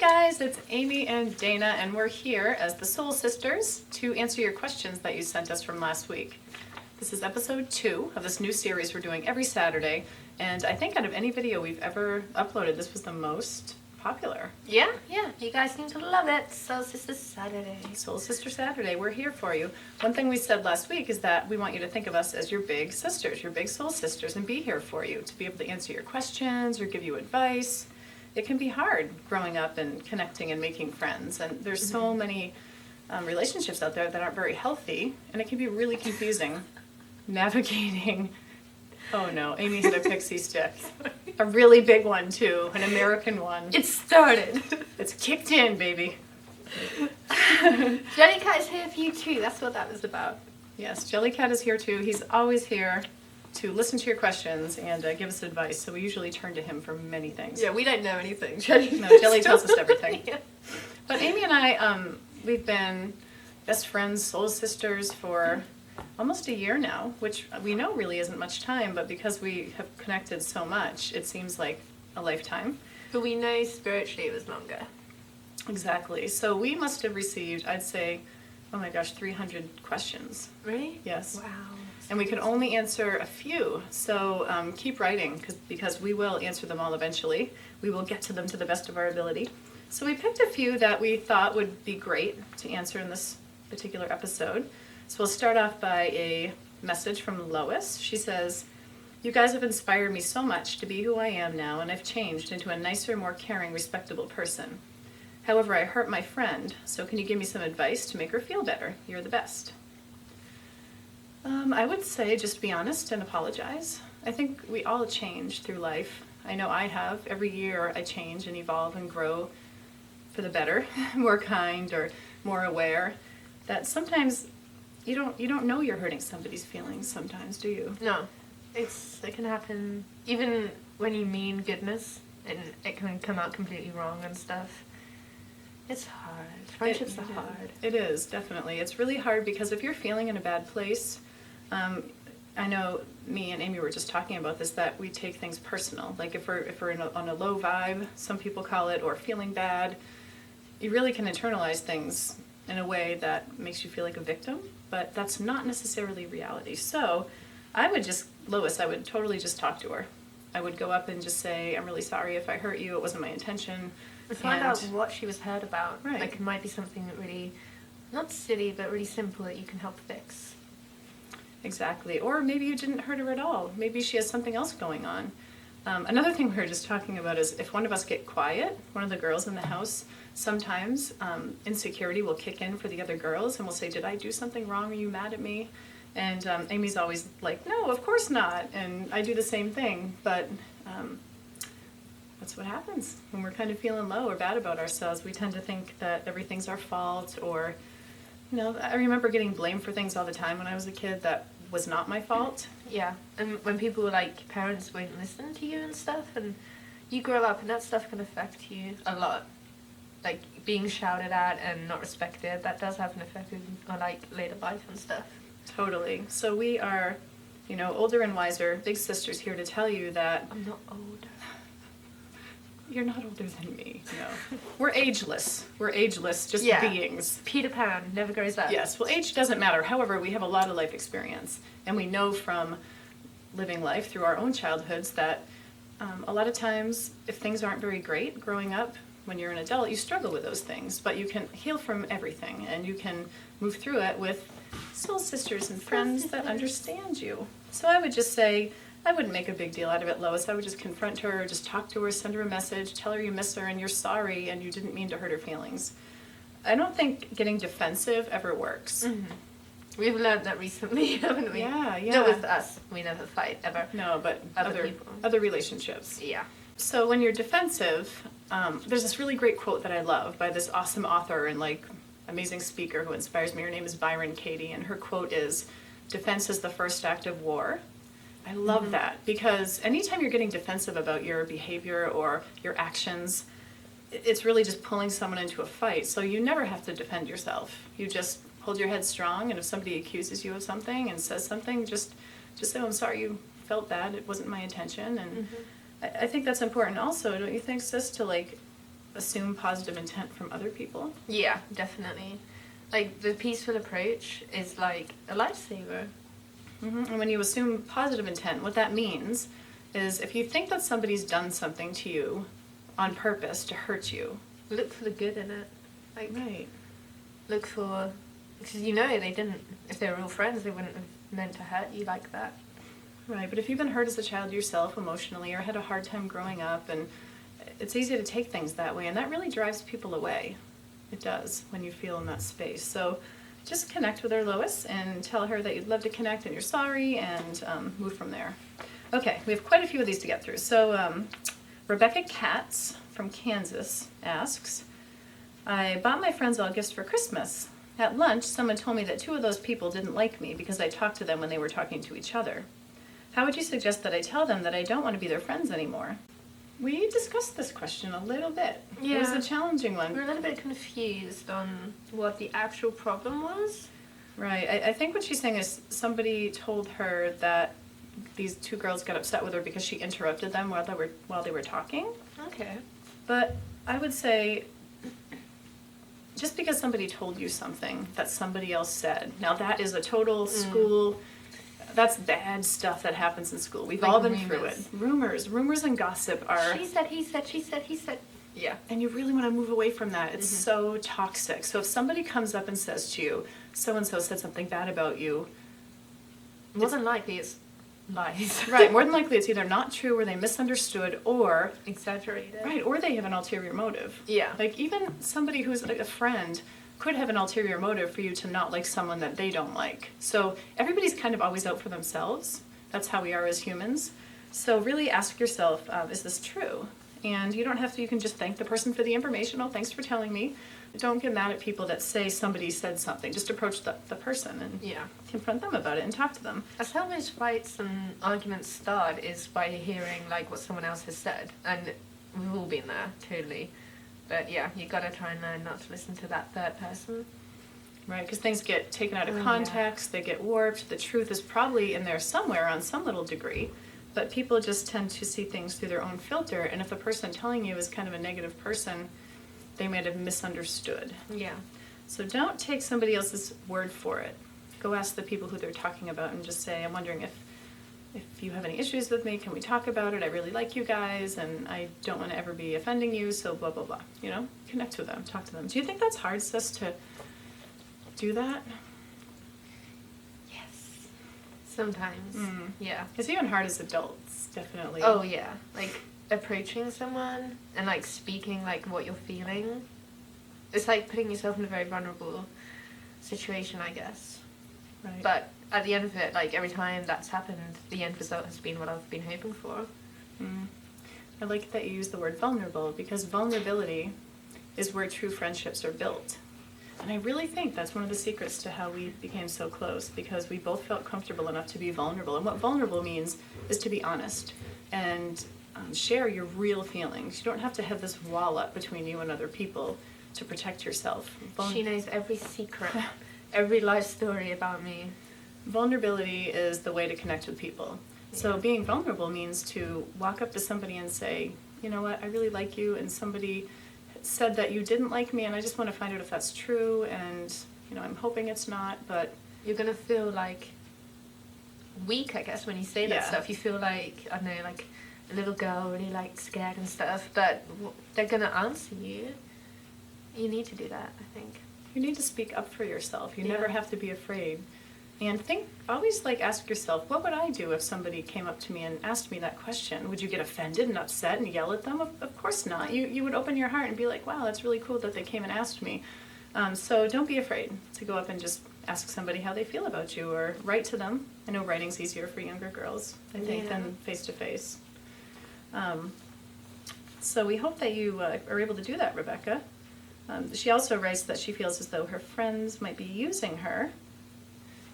guys, it's Amy and Dayna, and we're here as the Soul Sisters to answer your questions that you sent us from last week. This is episode 2 of this new series we're doing every Saturday, and I think out of any video we've ever uploaded, this was the most popular. Yeah, you guys seem to love it. Soul Sister Saturday. Soul Sister Saturday, we're here for you. One thing we said last week is that we want you to think of us as your big sisters, your big soul sisters, and be here for you to be able to answer your questions or give you advice. It can be hard growing up and connecting and making friends, and there's so many relationships out there that aren't very healthy, and it can be really confusing navigating. Oh no, Amy hit a pixie stick. A really big one too, an American one. It started. It's kicked in, baby. Jellycat's here for you too. That's what that was about. Yes, Jellycat is here too. He's always here to listen to your questions and give us advice, so we usually turn to him for many things. Yeah, we don't know anything. Jelly tells us everything. Yeah. But Amy and I, we've been best friends, soul sisters for almost a year now, which we know really isn't much time, but because we have connected so much, it seems like a lifetime. But we know spiritually it was longer. Exactly. So we must have received, I'd say, oh my gosh, 300 questions. Really? Yes. Wow. And we could only answer a few, so keep writing, because we will answer them all eventually. We will get to them to the best of our ability. So we picked a few that we thought would be great to answer in this particular episode. So we'll start off by a message from Lois. She says, "You guys have inspired me so much to be who I am now, and I've changed into a nicer, more caring, respectable person. However, I hurt my friend, so can you give me some advice to make her feel better? You're the best." I would say just be honest and apologize. I think we all change through life. I know I have. Every year I change and evolve and grow for the better, more kind or more aware. That sometimes you don't know you're hurting somebody's feelings sometimes, do you? No. It can happen even when you mean goodness, and it can come out completely wrong and stuff. It's hard. Friendships are hard. It is, definitely. It's really hard because if you're feeling in a bad place, I know me and Amy were just talking about this, that we take things personal. Like if we're on a low vibe, some people call it, or feeling bad, you really can internalize things in a way that makes you feel like a victim, but that's not necessarily reality. So I would totally just talk to her. I would go up and just say, "I'm really sorry if I hurt you. It wasn't my intention." Find out what she was hurt about. Right. Like it might be something that really, not silly, but really simple that you can help fix. Exactly. Or maybe you didn't hurt her at all. Maybe she has something else going on. Another thing we were just talking about is if one of us get quiet, one of the girls in the house, sometimes insecurity will kick in for the other girls and we'll say, "Did I do something wrong? Are you mad at me?" And Amy's always like, "No, of course not." And I do the same thing. But that's what happens when we're kind of feeling low or bad about ourselves. We tend to think that everything's our fault, or, I remember getting blamed for things all the time when I was a kid that was not my fault. Yeah, and when people like parents won't listen to you and stuff, and you grow up and that stuff can affect you a lot. Like being shouted at and not respected, that does have an effect on like later life and stuff. Totally. So we are, older and wiser, big sisters here to tell you that I'm not older. You're not older than me. No. We're ageless. We're ageless, just beings. Peter Pan never grows up. Yes. Well, age doesn't matter. However, we have a lot of life experience. And we know from living life through our own childhoods that a lot of times, if things aren't very great growing up, when you're an adult, you struggle with those things. But you can heal from everything. And you can move through it with soul sisters and friends that understand you. So I would just say, I wouldn't make a big deal out of it, Lois. I would just confront her, just talk to her, send her a message, tell her you miss her and you're sorry and you didn't mean to hurt her feelings. I don't think getting defensive ever works. Mm-hmm. We've learned that recently, haven't we? Yeah. Not with us. We never fight, ever. No, but other relationships. Yeah. So when you're defensive, there's this really great quote that I love by this awesome author and amazing speaker who inspires me. Her name is Byron Katie, and her quote is, "Defense is the first act of war." I love that, because anytime you're getting defensive about your behavior or your actions, it's really just pulling someone into a fight. So you never have to defend yourself. You just hold your head strong, and if somebody accuses you of something and says something, just say, "I'm sorry you felt that. It wasn't my intention." And I think that's important also, don't you think, sis, to assume positive intent from other people. Yeah, definitely. Like, the peaceful approach is like a lifesaver. And when you assume positive intent, what that means is if you think that somebody's done something to you on purpose to hurt you. Look for the good in it. Like, Right. look for, because you know they didn't, if they were real friends, they wouldn't have meant to hurt you like that. Right, but if you've been hurt as a child yourself emotionally or had a hard time growing up, and it's easy to take things that way, and that really drives people away. It does when you feel in that space. So just connect with her, Lois, and tell her that you'd love to connect and you're sorry, and move from there. Okay, we have quite a few of these to get through. So Rebecca Katz from Kansas asks, I bought my friends all gifts for Christmas. At lunch, someone told me that 2 of those people didn't like me because I talked to them when they were talking to each other. How would you suggest that I tell them that I don't want to be their friends anymore? We discussed this question a little bit. Yeah. It was a challenging one. We're a little bit confused on what the actual problem was. Right. I think what she's saying is somebody told her that these 2 girls got upset with her because she interrupted them while they were talking. Okay. But I would say, just because somebody told you something that somebody else said, now that is a total school, that's bad stuff that happens in school. We've Like all been through it. rumors. Rumors and gossip are... She said, he said, she said, he said. Yeah. And you really want to move away from that. It's so toxic. So if somebody comes up and says to you, so-and-so said something bad about you... More than likely it's lies. Right, more than likely it's either not true or they misunderstood or... Exaggerated. Right, or they have an ulterior motive. Yeah. Like even somebody who's like a friend could have an ulterior motive for you to not like someone that they don't like. So everybody's kind of always out for themselves. That's how we are as humans. So really ask yourself, is this true? And you don't have to, you can just thank the person for the information. Oh, thanks for telling me. Don't get mad at people that say somebody said something. Just approach the person and confront them about it and talk to them. That's how most fights and arguments start, is by hearing like what someone else has said. And we've all been there, totally. But yeah, you gotta try and learn not to listen to that third person. Right, because things get taken out of context, they get warped. The truth is probably in there somewhere on some little degree. But people just tend to see things through their own filter. And if the person telling you is kind of a negative person, they might have misunderstood. Yeah. So don't take somebody else's word for it. Go ask the people who they're talking about and just say, I'm wondering if you have any issues with me, can we talk about it? I really like you guys and I don't want to ever be offending you, so blah, blah, blah. You know, connect with them, talk to them. Do you think that's hard, sis, to do that? Yes. Sometimes. Yeah. It's even hard as adults, definitely. Oh yeah. Like approaching someone and like speaking like what you're feeling. It's like putting yourself in a very vulnerable situation, I guess. Right. But at the end of it, like every time that's happened, the end result has been what I've been hoping for. I like that you use the word vulnerable, because vulnerability is where true friendships are built. And I really think that's one of the secrets to how we became so close, because we both felt comfortable enough to be vulnerable. And what vulnerable means is to be honest and share your real feelings. You don't have to have this wall up between you and other people to protect yourself. She knows every secret, every life story about me. Vulnerability is the way to connect with people. So being vulnerable means to walk up to somebody and say, you know what, I really like you, and somebody said that you didn't like me, and I just want to find out if that's true, and you know, I'm hoping it's not, but... You're going to feel like weak, I guess, when you say that stuff. You feel like, I don't know, like a little girl really like scared and stuff, but they're going to answer you. You need to do that, I think. You need to speak up for yourself. You never have to be afraid. And always like ask yourself, what would I do if somebody came up to me and asked me that question? Would you get offended and upset and yell at them? Of course not. You would open your heart and be like, wow, that's really cool that they came and asked me. So don't be afraid to go up and just ask somebody how they feel about you, or write to them. I know writing's easier for younger girls, I think, than face-to-face. So we hope that you are able to do that, Rebecca. She also writes that she feels as though her friends might be using her.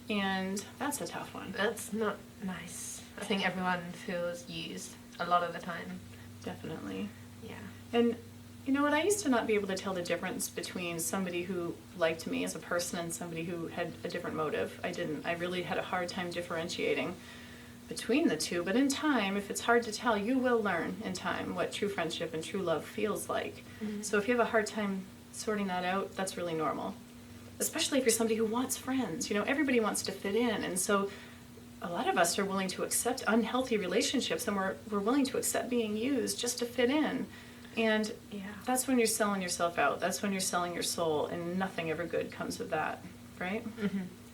And that's a tough one. That's not nice. I think everyone feels used a lot of the time. Definitely. Yeah. And you know what? I used to not be able to tell the difference between somebody who liked me as a person and somebody who had a different motive. I didn't. I really had a hard time differentiating between the two, but in time, if it's hard to tell, you will learn in time what true friendship and true love feels like. So if you have a hard time sorting that out, that's really normal. Especially if you're somebody who wants friends. You know, everybody wants to fit in, and so a lot of us are willing to accept unhealthy relationships, and we're willing to accept being used just to fit in. And that's when you're selling yourself out. That's when you're selling your soul, and nothing ever good comes of that, right?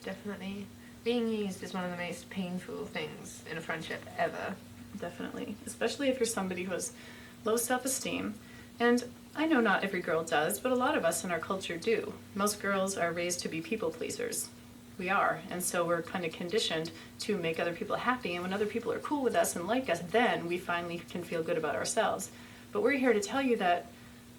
Definitely. Being used is one of the most painful things in a friendship ever. Definitely. Especially if you're somebody who has low self-esteem. And I know not every girl does, but a lot of us in our culture do. Most girls are raised to be people pleasers. We are. And so we're kind of conditioned to make other people happy. And when other people are cool with us and like us, then we finally can feel good about ourselves. But we're here to tell you that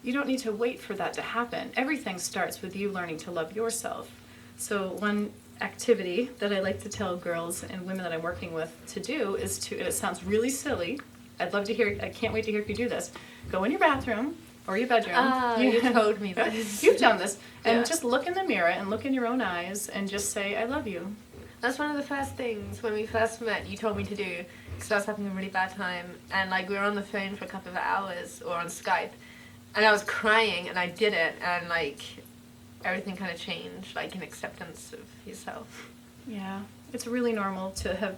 you don't need to wait for that to happen. Everything starts with you learning to love yourself. So one activity that I like to tell girls and women that I'm working with to do is to, and it sounds really silly, I'd love to hear, I can't wait to hear if you do this, go in your bathroom or your bedroom. You told me this. You've done this. And Yeah. just look in the mirror and look in your own eyes and just say, I love you. That's one of the first things when we first met you told me to do, because I was having a really bad time, and like we were on the phone for a couple of hours or on Skype, and I was crying, and I did it, and like everything kind of changed, like in acceptance of yourself. Yeah, it's really normal to have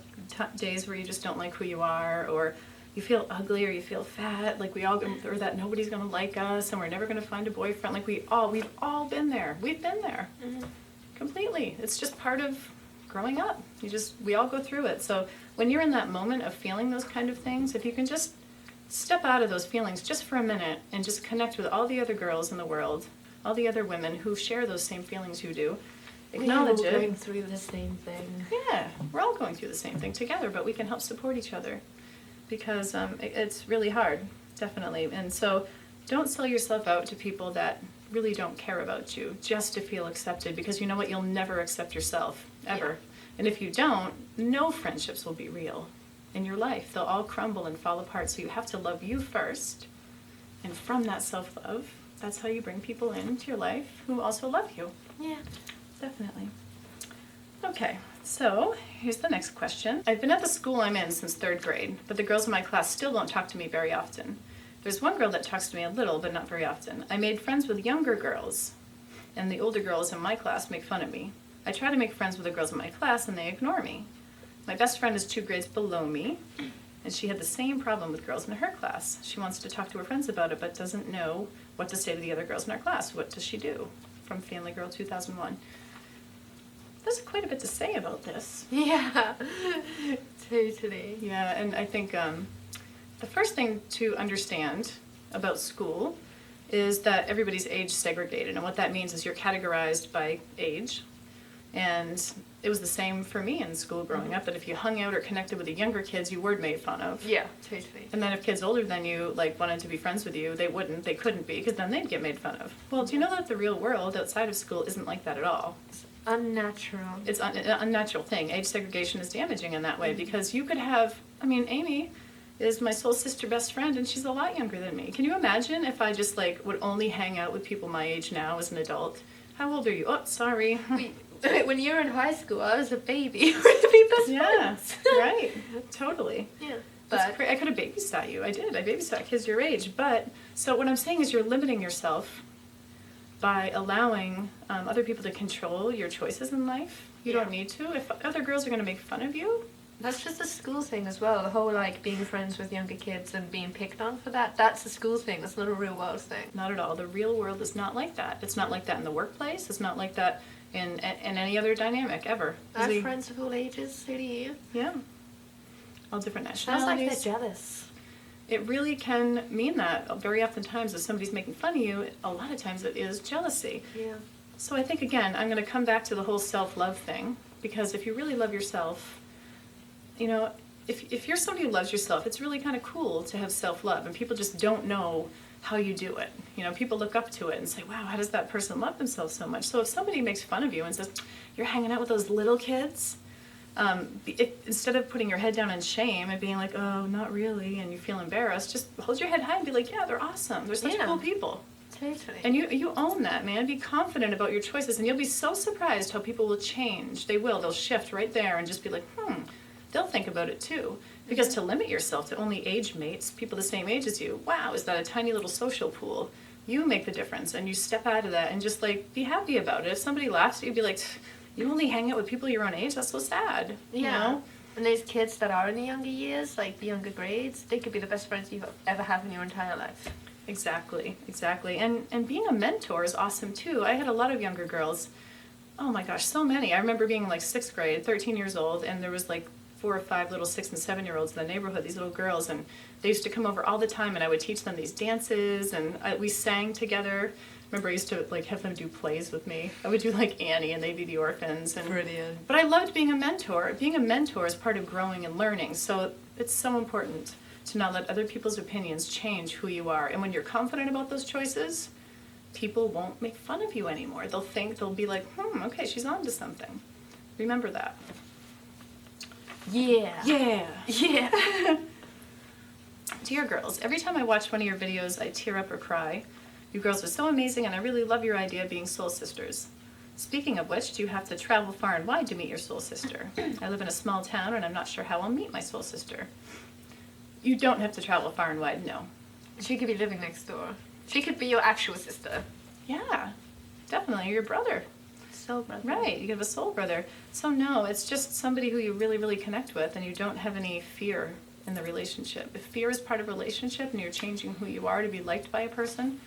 days where you just don't like who you are, or you feel ugly, or you feel fat, like we all, or that nobody's gonna like us, and we're never gonna find a boyfriend. Like we've all been there. We've been there, completely. It's just part of growing up. We all go through it. So when you're in that moment of feeling those kind of things, if you can just step out of those feelings just for a minute and just connect with all the other girls in the world, all the other women who share those same feelings you do, acknowledge we're it. all going through the same thing. Yeah, we're all going through the same thing together, but we can help support each other because it's really hard, definitely. And so don't sell yourself out to people that really don't care about you just to feel accepted, because you know what? You'll never accept yourself, ever. Yeah. And if you don't, no friendships will be real in your life. They'll all crumble and fall apart. So you have to love you first. And from that self-love, that's how you bring people into your life who also love you. Yeah. Definitely. Okay, so here's the next question. I've been at the school I'm in since 3rd grade, but the girls in my class still don't talk to me very often. There's one girl that talks to me a little, but not very often. I made friends with younger girls, and the older girls in my class make fun of me. I try to make friends with the girls in my class, and they ignore me. My best friend is 2 grades below me, and she had the same problem with girls in her class. She wants to talk to her friends about it, but doesn't know what to say to the other girls in our class. What does she do? From Family Girl 2001. There's quite a bit to say about this. Yeah, totally. Yeah, and I think the first thing to understand about school is that everybody's age segregated, and what that means is you're categorized by age. And it was the same for me in school growing up, that if you hung out or connected with the younger kids, you were made fun of. Yeah, totally. And then if kids older than you like wanted to be friends with you, they couldn't be, because then they'd get made fun of. Well, do you know that the real world outside of school isn't like that at all? It's unnatural. It's an unnatural thing. Age segregation is damaging in that way, because you could have, Amy is my soul sister best friend, and she's a lot younger than me. Can you imagine if I just would only hang out with people my age now as an adult? How old are you? Oh, sorry. When you were in high school, I was a baby. We're be best friends. Right. Totally. Yeah. But I could have babysat you. I did. I babysat kids your age. But, so what I'm saying is you're limiting yourself by allowing other people to control your choices in life. You don't need to. If other girls are going to make fun of you. That's just a school thing as well. The whole being friends with younger kids and being picked on for that. That's a school thing. That's not a real world thing. Not at all. The real world is not like that. It's not like that in the workplace. It's not like that in any other dynamic ever. I have friends of all ages. So do you. Yeah. All different Sounds nationalities. like they're jealous. It really can mean that. Very often times if somebody's making fun of you, a lot of times it is jealousy. Yeah. So I think, again, I'm going to come back to the whole self-love thing, because if you really love yourself, if you're somebody who loves yourself, it's really kind of cool to have self-love, and people just don't know how you do it. People look up to it and say, wow, how does that person love themselves so much? So if somebody makes fun of you and says, you're hanging out with those little kids, instead of putting your head down in shame and being like, oh, not really, and you feel embarrassed, just hold your head high and be like, yeah, they're awesome. They're such cool people. Totally. And you own that, man. Be confident about your choices, and you'll be so surprised how people will change. They will. They'll shift right there and just be like, they'll think about it too. Because to limit yourself to only age mates, people the same age as you, wow, is that a tiny little social pool? You make the difference, and you step out of that and just like be happy about it. If somebody laughs at you, be like, you only hang out with people your own age? That's so sad. Yeah. You know? And those kids that are in the younger years, like the younger grades, they could be the best friends you've ever had in your entire life. Exactly. And being a mentor is awesome too. I had a lot of younger girls. Oh my gosh, so many. I remember being in like 6th grade, 13 years old, and there was like 4 or 5 little 6 and 7-year-olds in the neighborhood, these little girls, and they used to come over all the time, and I would teach them these dances, and we sang together. Remember, I used to like have them do plays with me. I would do like Annie, and they'd be the orphans. And Brilliant. But I loved being a mentor. Being a mentor is part of growing and learning, so it's so important to not let other people's opinions change who you are. And when you're confident about those choices, people won't make fun of you anymore. They'll be like, okay, she's on to something. Remember that. Yeah. Dear girls, every time I watch one of your videos, I tear up or cry. You girls are so amazing, and I really love your idea of being soul sisters. Speaking of which, do you have to travel far and wide to meet your soul sister? I live in a small town, and I'm not sure how I'll meet my soul sister. You don't have to travel far and wide, no. She could be living next door. She could be your actual sister. Yeah, definitely, your brother. Soul brother. Right, you have a soul brother. So no, it's just somebody who you really, really connect with, and you don't have any fear in the relationship. If fear is part of a relationship and you're changing who you are to be liked by a person,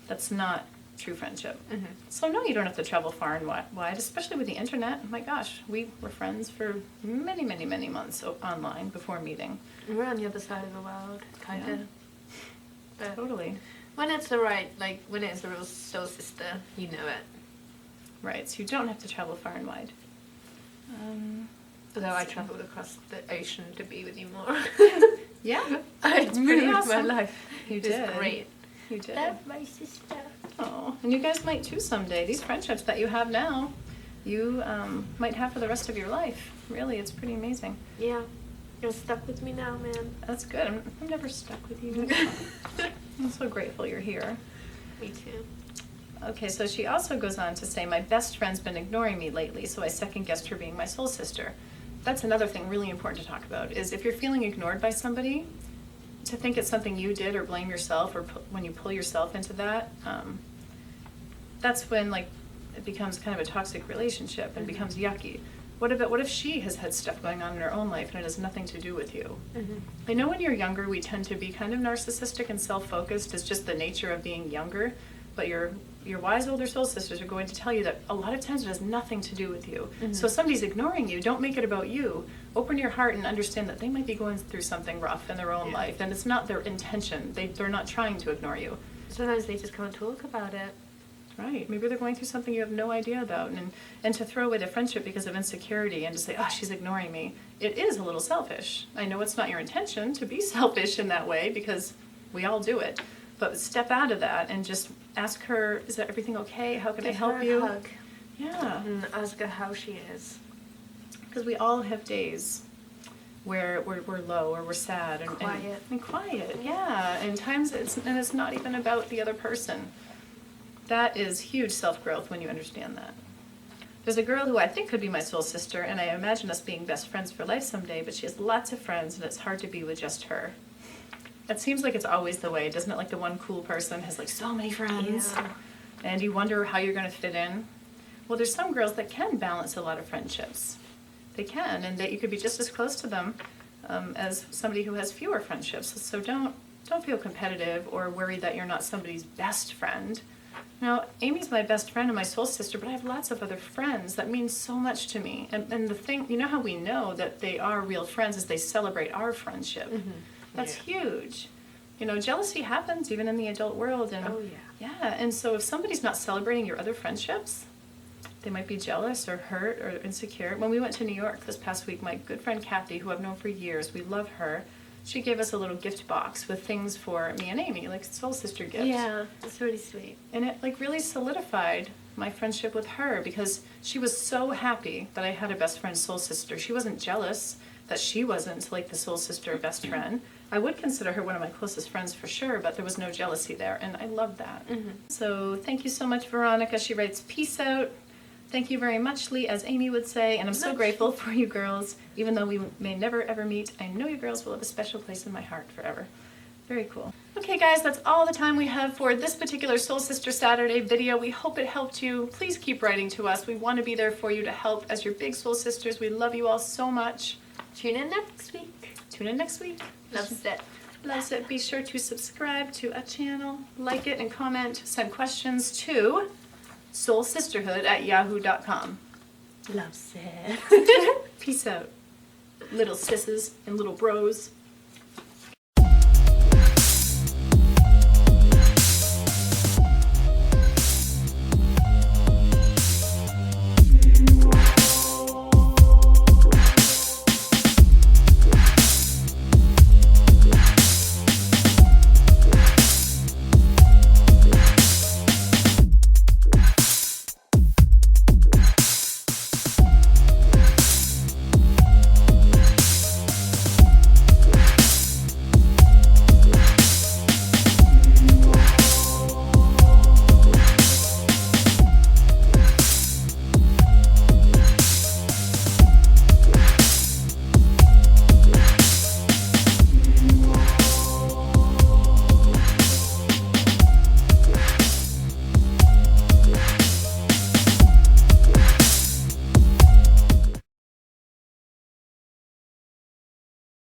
that's not true friendship. Mm-hmm. So no, you don't have to travel far and wide, especially with the internet. Oh my gosh, we were friends for many, many, many months online before meeting. We're on the other side of the world, kind of. Yeah. Totally. When it's when it's a real soul sister, you know it. Right, so you don't have to travel far and wide. Although I traveled across the ocean to be with you more. Yeah, It's pretty moved awesome. my life. You It's did. great. You did. Love my sister. Oh, and you guys might too someday. These friendships that you have now, you might have for the rest of your life. Really, it's pretty amazing. Yeah. You're stuck with me now, man. That's good. I'm never stuck with you. I'm so grateful you're here. Me too. Okay, so she also goes on to say, my best friend's been ignoring me lately, so I second-guessed her being my soul sister. That's another thing really important to talk about, is if you're feeling ignored by somebody, to think it's something you did or blame yourself, or when you pull yourself into that, that's when like it becomes kind of a toxic relationship and becomes yucky. What if she has had stuff going on in her own life and it has nothing to do with you? Mm-hmm. I know when you're younger, we tend to be kind of narcissistic and self-focused. It's just the nature of being younger. But your wise older soul sisters are going to tell you that a lot of times it has nothing to do with you. Mm-hmm. So if somebody's ignoring you, don't make it about you. Open your heart and understand that they might be going through something rough in their own life, and it's not their intention. They're not trying to ignore you. Sometimes they just can't talk about it. Right. Maybe they're going through something you have no idea about. And to throw away the friendship because of insecurity and to say, oh, she's ignoring me, it is a little selfish. I know it's not your intention to be selfish in that way because we all do it. But step out of that and just ask her, is everything okay? How can I help you? Give her a hug. Yeah. And ask her how she is. Because we all have days where we're low or we're sad and Quiet. And quiet, yeah. And times it's not even about the other person. That is huge self-growth when you understand that. There's a girl who I think could be my soul sister, and I imagine us being best friends for life someday, but she has lots of friends, and it's hard to be with just her. It seems like it's always the way, doesn't it? Like the one cool person has like so many friends, Yeah. and you wonder how you're going to fit in. Well, there's some girls that can balance a lot of friendships. They can, and that you could be just as close to them as somebody who has fewer friendships. So don't feel competitive or worry that you're not somebody's best friend. Now, Amy's my best friend and my soul sister, but I have lots of other friends that mean so much to me. And the thing, you know how we know that they are real friends is they celebrate our friendship. Mm-hmm. That's huge. You know, jealousy happens even in the adult world. And Oh, yeah. yeah, and so if somebody's not celebrating your other friendships, they might be jealous or hurt or insecure. When we went to New York this past week, my good friend Kathy, who I've known for years, we love her, she gave us a little gift box with things for me and Amy, like soul sister gifts. Yeah, it's really sweet. And it like really solidified my friendship with her because she was so happy that I had a best friend soul sister. She wasn't jealous that she wasn't like the soul sister best friend. I would consider her one of my closest friends for sure, but there was no jealousy there, and I love that. Mm-hmm. So thank you so much, Veronica. She writes, peace out. Thank you very much, Lee, as Amy would say, and I'm so grateful for you girls. Even though we may never ever meet, I know you girls will have a special place in my heart forever. Very cool. Okay guys, that's all the time we have for this particular Soul Sister Saturday video. We hope it helped you. Please keep writing to us. We want to be there for you to help as your big soul sisters. We love you all so much. Tune in next week. Tune in next week. Loves it. Loves it. Be sure to subscribe to a channel, like it, and comment. Send questions to soulsisterhood@yahoo.com. Loves it. Peace out, little sisses and little bros.